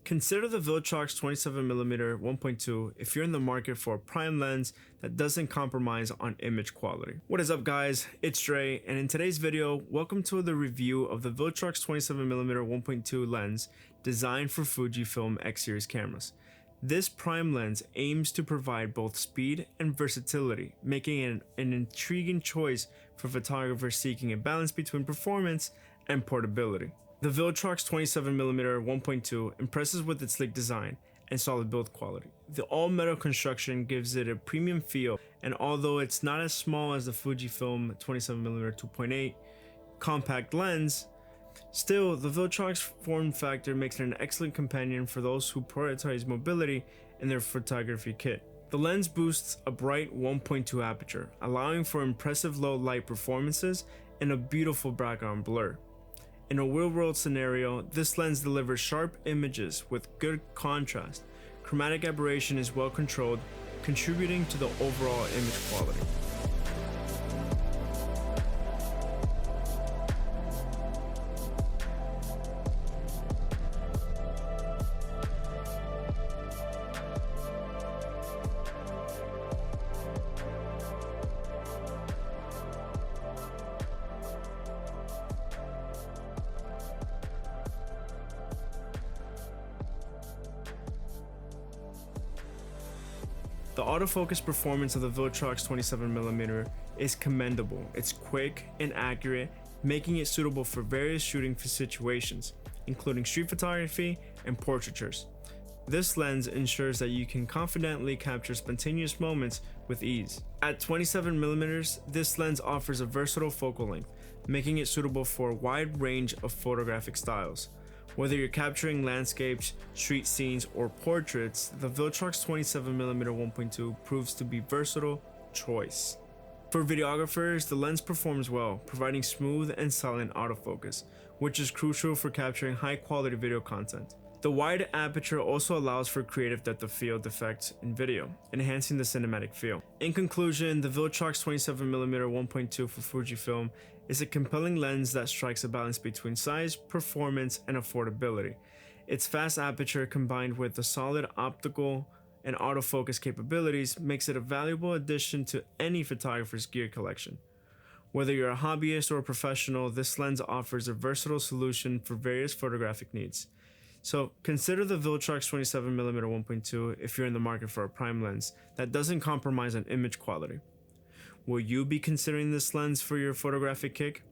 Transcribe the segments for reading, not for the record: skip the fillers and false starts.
Consider the Viltrox 27mm 1.2 if you're in the market for a prime lens that doesn't compromise on image quality. What is up guys, it's Dre, and in today's video, welcome to the review of the Viltrox 27mm 1.2 lens designed for Fujifilm X-series cameras. This prime lens aims to provide both speed and versatility, making it an intriguing choice for photographers seeking a balance between performance and portability. The Viltrox 27mm 1.2 impresses with its sleek design and solid build quality. The all-metal construction gives it a premium feel, and although it's not as small as the Fujifilm 27mm 2.8 compact lens, still the Viltrox form factor makes it an excellent companion for those who prioritize mobility in their photography kit. The lens boasts a bright 1.2 aperture, allowing for impressive low light performances and a beautiful background blur. In a real-world scenario, this lens delivers sharp images with good contrast. Chromatic aberration is well controlled, contributing to the overall image quality. The autofocus performance of the Viltrox 27mm is commendable. It's quick and accurate, making it suitable for various shooting situations, including street photography and portraitures. This lens ensures that you can confidently capture spontaneous moments with ease. At 27mm, this lens offers a versatile focal length, making it suitable for a wide range of photographic styles. Whether you're capturing landscapes, street scenes, or portraits, the Viltrox 27mm 1.2 proves to be a versatile choice. For videographers, the lens performs well, providing smooth and silent autofocus, which is crucial for capturing high-quality video content. The wide aperture also allows for creative depth of field effects in video, enhancing the cinematic feel. In conclusion, the Viltrox 27mm 1.2 for Fujifilm is a compelling lens that strikes a balance between size, performance, and affordability. Its fast aperture combined with the solid optical and autofocus capabilities makes it a valuable addition to any photographer's gear collection. Whether you're a hobbyist or a professional, this lens offers a versatile solution for various photographic needs. So consider the Viltrox 27mm 1.2 if you're in the market for a prime lens that doesn't compromise on image quality. Will you be considering this lens for your photographic kick?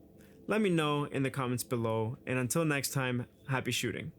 Let me know in the comments below, and until next time, happy shooting.